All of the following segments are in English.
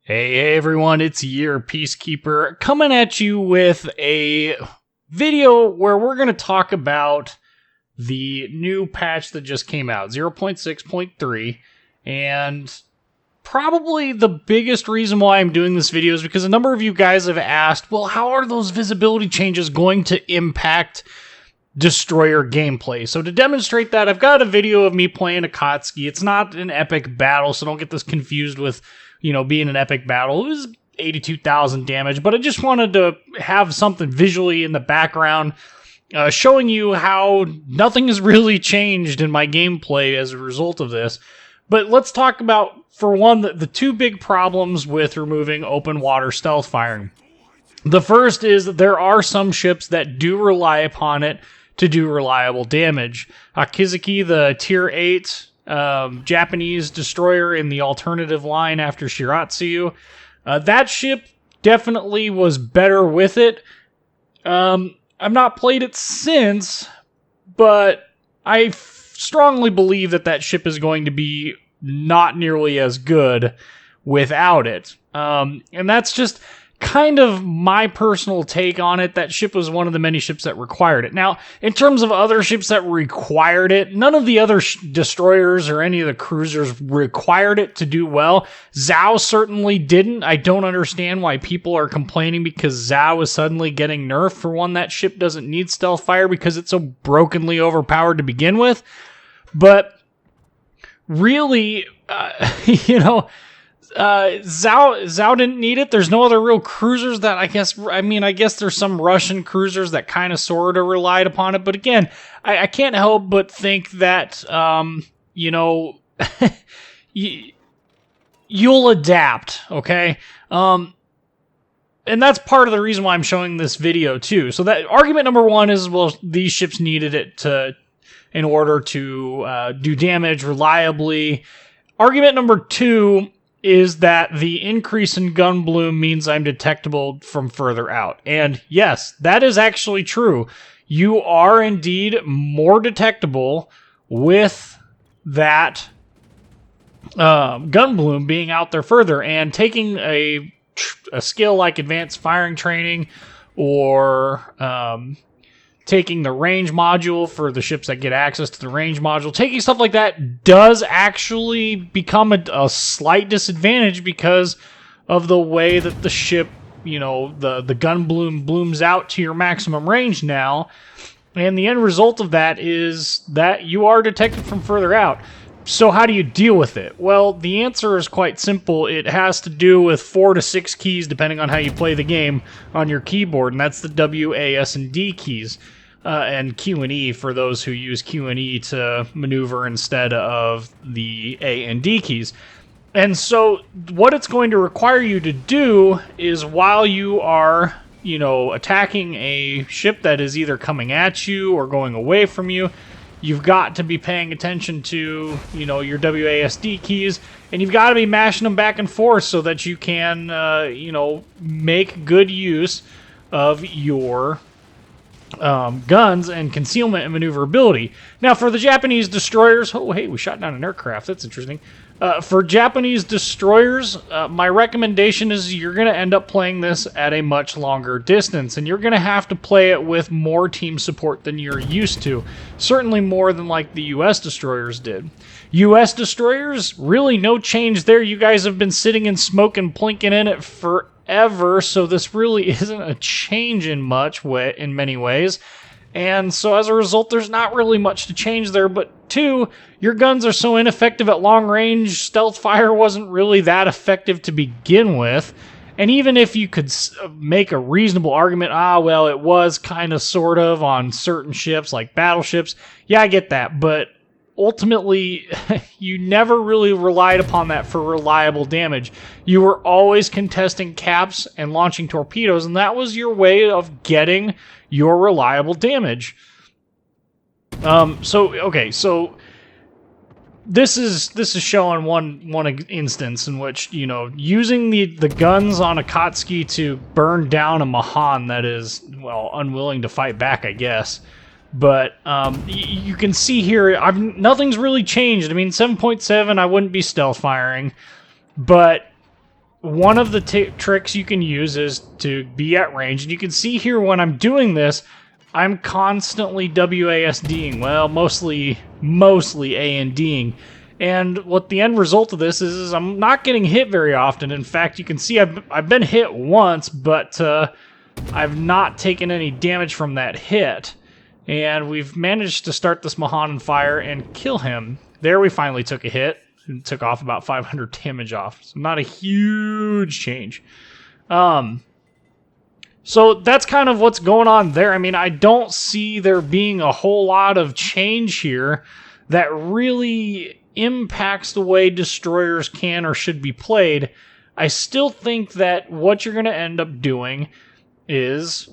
Hey everyone, it's your Peacekeeper coming at you with a video where we're going to talk about the new patch that just came out, 0.6.3, and probably the biggest reason why I'm doing this video is because a number of you guys have asked, well, how are those visibility changes going to impact Destroyer gameplay? So to demonstrate that, I've got a video of me playing Akizuki. It's not an epic battle, so don't get this confused with being an epic battle. It was 82,000 damage, but I just wanted to have something visually in the background showing you how nothing has really changed in my gameplay as a result of this. But let's talk about, for one, the two big problems with removing open water stealth firing. The first is that there are some ships that do rely upon it to do reliable damage. Akizuki, the tier 8 Japanese destroyer in the alternative line after Shiratsuyu. That ship definitely was better with it. I've not played it since, but I strongly believe that ship is going to be not nearly as good without it. And that's just kind of my personal take on it. That ship was one of the many ships that required it. Now, in terms of other ships that required it, none of the other destroyers or any of the cruisers required it to do well. Zhao certainly didn't. I don't understand why people are complaining because Zhao is suddenly getting nerfed. For one, that ship doesn't need stealth fire because it's so brokenly overpowered to begin with. But really, Zhao didn't need it. There's no other real cruisers that I guess there's some Russian cruisers that kind of sort of relied upon it. But again, I can't help but think that, you'll adapt, okay? And that's part of the reason why I'm showing this video too. So that argument number one is, well, these ships needed it in order to do damage reliably. Argument number two is that the increase in gun bloom means I'm detectable from further out. And yes, that is actually true. You are indeed more detectable with that gun bloom being out there further, and taking a skill like advanced firing training or taking the range module for the ships that get access to the range module, taking stuff like that does actually become a slight disadvantage because of the way that the ship, the gun bloom blooms out to your maximum range now. And the end result of that is that you are detected from further out. So how do you deal with it? Well, the answer is quite simple. It has to do with 4 to 6 keys, depending on how you play the game, on your keyboard, and that's the W, A, S, and D keys, and Q and E for those who use Q and E to maneuver instead of the A and D keys. And so what it's going to require you to do is, while you are, attacking a ship that is either coming at you or going away from you, you've got to be paying attention to, your WASD keys, and you've got to be mashing them back and forth so that you can, make good use of your guns and concealment and maneuverability. Now, for the Japanese destroyers, oh, hey, we shot down an aircraft. That's interesting. For Japanese destroyers, my recommendation is you're going to end up playing this at a much longer distance, and you're going to have to play it with more team support than you're used to. Certainly more than like the US destroyers did. US destroyers, really no change there. You guys have been sitting in smoke and plinking in it forever, so this really isn't a change in many ways. And so as a result, there's not really much to change there. But two, your guns are so ineffective at long range, stealth fire wasn't really that effective to begin with. And even if you could make a reasonable argument, well, it was kind of sort of on certain ships like battleships. Yeah, I get that. But ultimately, you never really relied upon that for reliable damage. You were always contesting caps and launching torpedoes, and that was your way of getting your reliable damage. So this is showing one instance in which, using the guns on a Akatsuki to burn down a Mahan that is, well, unwilling to fight back, I guess. But you can see here, nothing's really changed. I mean, 7.7, I wouldn't be stealth firing, but one of the tricks you can use is to be at range. And you can see here when I'm doing this, I'm constantly WASDing. Well, mostly A&Ding. And what the end result of this is I'm not getting hit very often. In fact, you can see I've been hit once, but I've not taken any damage from that hit. And we've managed to start this Mahan on fire and kill him. There we finally took a hit. And took off about 500 damage off. So not a huge change. So that's kind of what's going on there. I mean, I don't see there being a whole lot of change here that really impacts the way destroyers can or should be played. I still think that what you're going to end up doing is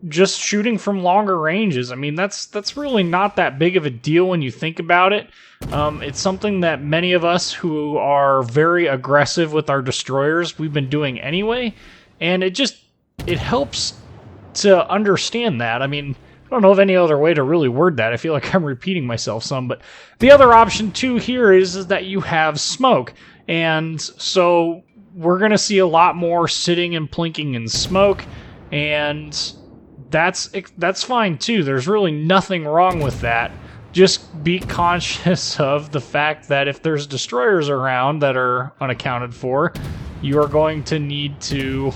just shooting from longer ranges. I mean, that's really not that big of a deal when you think about it. It's something that many of us who are very aggressive with our destroyers, we've been doing anyway, and it helps to understand that. I mean, I don't know of any other way to really word that. I feel like I'm repeating myself some, but the other option too here is that you have smoke, and so we're going to see a lot more sitting and plinking in smoke, and that's fine too. There's really nothing wrong with that. Just be conscious of the fact that if there's destroyers around that are unaccounted for, you are going to need to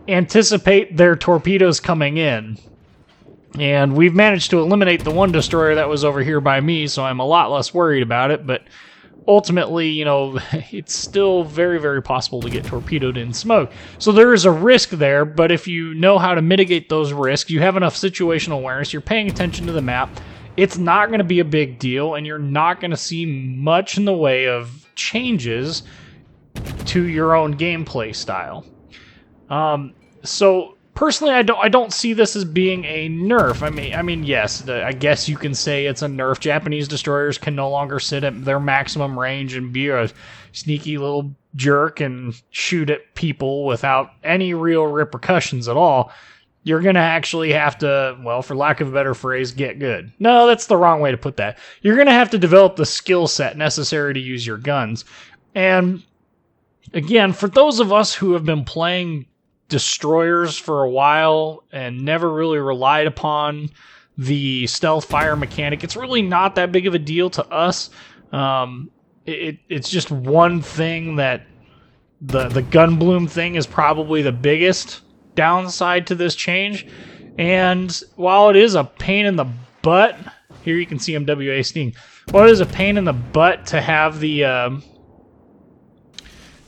anticipate their torpedoes coming in. And we've managed to eliminate the one destroyer that was over here by me, so I'm a lot less worried about it, but ultimately, you know, it's still very, very possible to get torpedoed in smoke. So there is a risk there, but if you know how to mitigate those risks, you have enough situational awareness, you're paying attention to the map, it's not going to be a big deal, and you're not going to see much in the way of changes to your own gameplay style. So personally, I don't see this as being a nerf. I mean, yes, I guess you can say it's a nerf. Japanese destroyers can no longer sit at their maximum range and be a sneaky little jerk and shoot at people without any real repercussions at all. You're going to actually have to, well, for lack of a better phrase, get good. No, that's the wrong way to put that. You're going to have to develop the skill set necessary to use your guns. And again, for those of us who have been playing destroyers for a while and never really relied upon the stealth fire mechanic, it's really not that big of a deal to us. It's just one thing that the gun bloom thing is probably the biggest downside to this change. And while it is a pain in the butt, here you can see him WASDing. While it is a pain in the butt to have the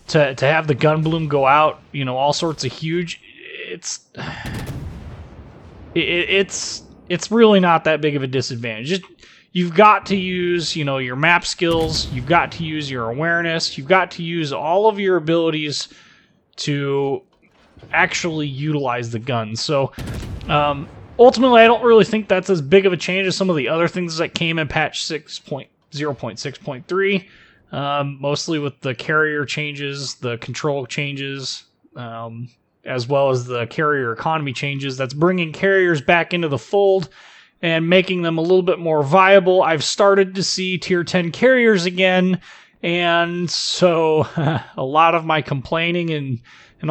to have the gun bloom go out, you know, all sorts of huge, it's really not that big of a disadvantage. You've got to use, you know, your map skills, you've got to use your awareness, you've got to use all of your abilities to actually utilize the gun. So ultimately, I don't really think that's as big of a change as some of the other things that came in patch 6.0.6.3. Mostly with the carrier changes, the control changes, as well as the carrier economy changes. That's bringing carriers back into the fold and making them a little bit more viable. I've started to see tier 10 carriers again, and so a lot of my complaining and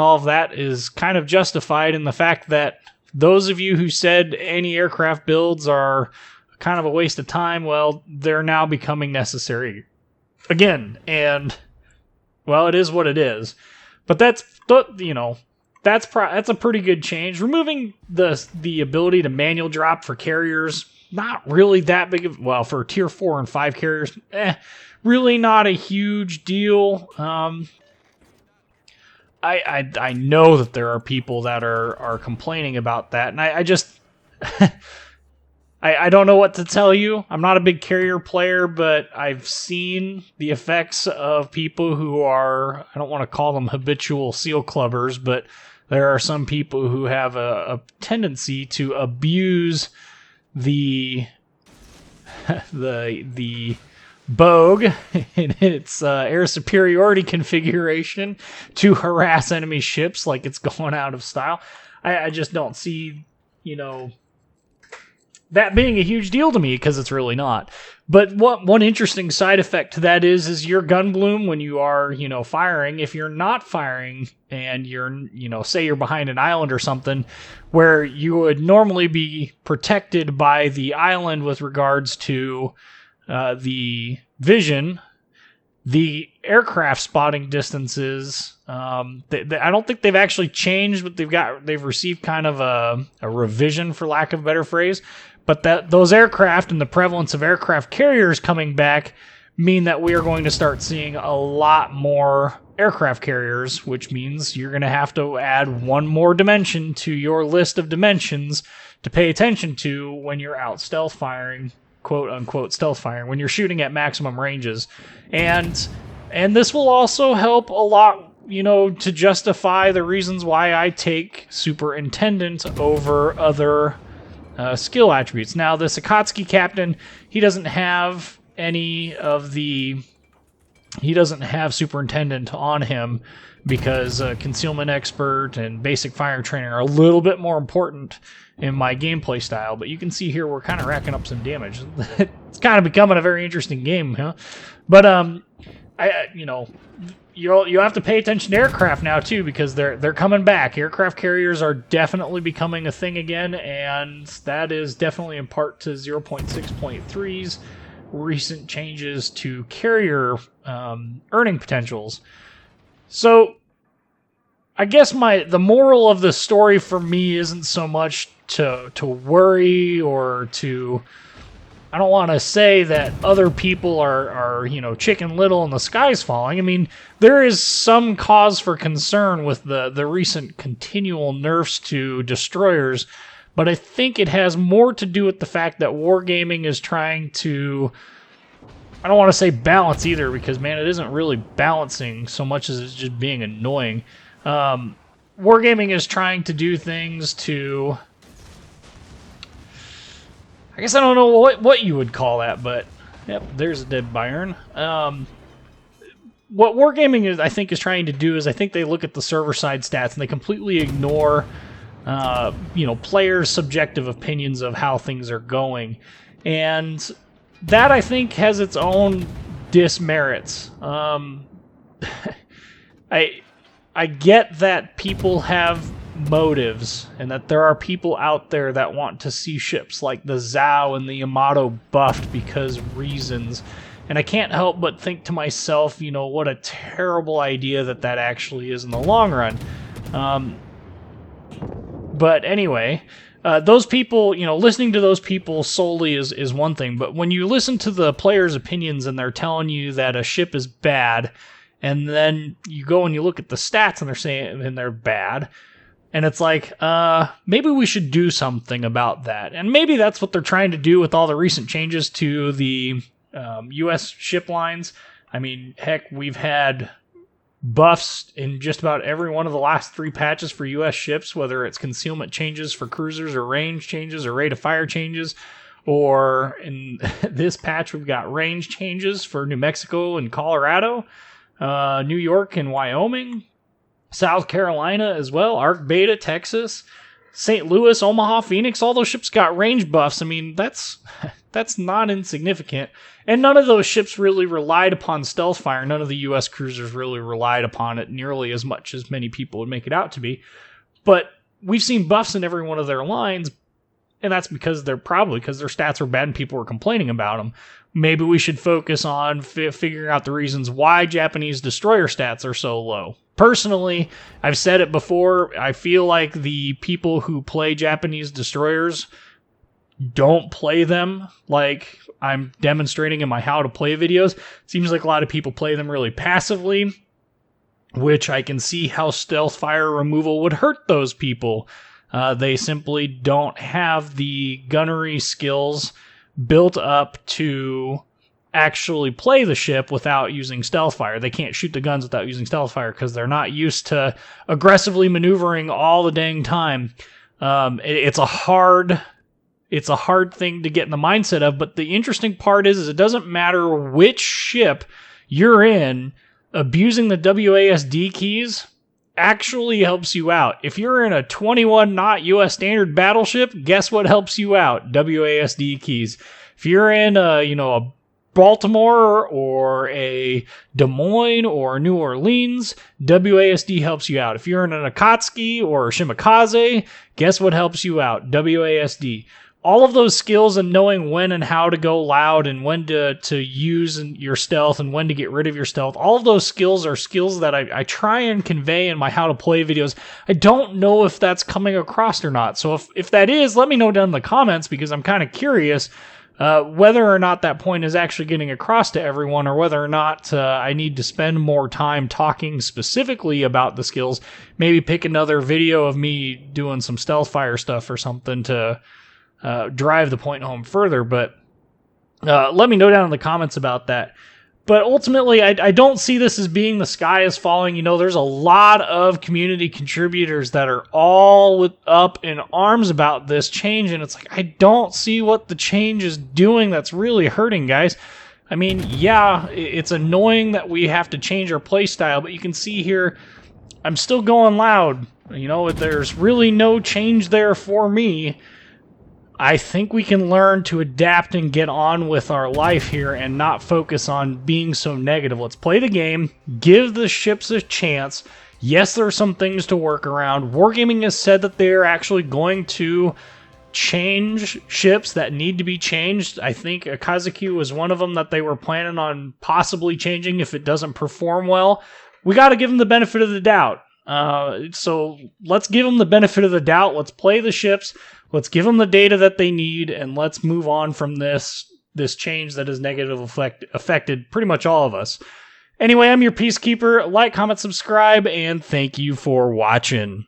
all of that is kind of justified in the fact that those of you who said anti-aircraft builds are kind of a waste of time, well, they're now becoming necessary again, and well, it is what it is. But that's, you know, that's a pretty good change. Removing the ability to manual drop for carriers, not really that big of, well, for tier 4 and 5 carriers, really not a huge deal. I know that there are people that are complaining about that, and I just I don't know what to tell you. I'm not a big carrier player, but I've seen the effects of people who are, I don't want to call them habitual seal clubbers, but there are some people who have a tendency to abuse the Bogue in its air superiority configuration to harass enemy ships like it's going out of style. I just don't see, you know, that being a huge deal to me, because it's really not. But one interesting side effect to that is your gun bloom when you are, firing. If you're not firing and you're, say you're behind an island or something where you would normally be protected by the island with regards to the vision, the aircraft spotting distances, I don't think they've actually changed, but they've received kind of a revision, for lack of a better phrase. But those aircraft and the prevalence of aircraft carriers coming back mean that we are going to start seeing a lot more aircraft carriers, which means you're going to have to add one more dimension to your list of dimensions to pay attention to when you're out stealth firing, quote unquote stealth firing, when you're shooting at maximum ranges. And this will also help a lot, to justify the reasons why I take Superintendent over other skill attributes. Now, this Akatsuki captain, he doesn't have Superintendent on him because concealment expert and basic fire training are a little bit more important in my gameplay style. But you can see here we're kind of racking up some damage. It's kind of becoming a very interesting game, huh? But you have to pay attention to aircraft now too, because they're coming back. Aircraft carriers are definitely becoming a thing again, and that is definitely in part to 0.6.3's recent changes to carrier earning potentials. So I guess the moral of the story for me isn't so much to worry or to... I don't want to say that other people are Chicken Little and the sky's falling. I mean, there is some cause for concern with the recent continual nerfs to destroyers, but I think it has more to do with the fact that wargaming is trying to... I don't want to say balance either, because, man, it isn't really balancing so much as it's just being annoying. Wargaming is trying to do things to... I guess I don't know what you would call that, but yep, there's a dead Byron. What Wargaming I think is trying to do is I think they look at the server side stats and they completely ignore players' subjective opinions of how things are going, and that I think has its own dismerits. I get that people have motives, and that there are people out there that want to see ships like the Zhao and the Yamato buffed because reasons, and I can't help but think to myself, what a terrible idea that actually is in the long run. But anyway, those people, listening to those people solely is one thing, but when you listen to the players' opinions and they're telling you that a ship is bad, and then you go and you look at the stats and they're saying they're bad, and it's like, maybe we should do something about that. And maybe that's what they're trying to do with all the recent changes to the U.S. ship lines. I mean, heck, we've had buffs in just about every one of the last 3 patches for U.S. ships, whether it's concealment changes for cruisers or range changes or rate of fire changes. Or in this patch, we've got range changes for New Mexico and Colorado, New York and Wyoming, South Carolina as well, Arc Beta, Texas, St. Louis, Omaha, Phoenix. All those ships got range buffs. I mean, that's not insignificant. And none of those ships really relied upon stealth fire. None of the U.S. cruisers really relied upon it nearly as much as many people would make it out to be. But we've seen buffs in every one of their lines, and that's because their stats were bad and people were complaining about them. Maybe we should focus on figuring out the reasons why Japanese destroyer stats are so low. Personally, I've said it before, I feel like the people who play Japanese destroyers don't play them like I'm demonstrating in my how to play videos. It seems like a lot of people play them really passively, which I can see how stealth fire removal would hurt those people. They simply don't have the gunnery skills built up to actually play the ship without using stealth fire. They can't shoot the guns without using stealth fire because they're not used to aggressively maneuvering all the dang time. It's a hard thing to get in the mindset of, but the interesting part is it doesn't matter which ship you're in, abusing the WASD keys actually helps you out. If you're in a 21 knot US standard battleship, guess what helps you out? WASD keys. If you're in a Baltimore or a Des Moines or New Orleans, WASD helps you out. If you're in an Akatsuki or a Shimakaze, guess what helps you out? WASD. All of those skills and knowing when and how to go loud and when to use your stealth and when to get rid of your stealth, all of those skills are skills that I try and convey in my how to play videos. I don't know if that's coming across or not. So if that is, let me know down in the comments, because I'm kind of curious whether or not that point is actually getting across to everyone, or whether or not I need to spend more time talking specifically about the skills. Maybe pick another video of me doing some stealth fire stuff or something to drive the point home further. But let me know down in the comments about that. But ultimately, I don't see this as being the sky is falling. You know, there's a lot of community contributors that are all up in arms about this change, and it's like, I don't see what the change is doing that's really hurting, guys. I mean, yeah, it's annoying that we have to change our play style, but you can see here, I'm still going loud. You know, there's really no change there for me. I think we can learn to adapt and get on with our life here and not focus on being so negative. Let's play the game, give the ships a chance. Yes, there are some things to work around. Wargaming has said that they're actually going to change ships that need to be changed. I think Akizuki was one of them that they were planning on possibly changing if it doesn't perform well. We got to give them the benefit of the doubt. So let's give them the benefit of the doubt. Let's play the ships. Let's give them the data that they need, and let's move on from this change that has negatively affected pretty much all of us. Anyway, I'm your Peacekeeper. Like, comment, subscribe, and thank you for watching.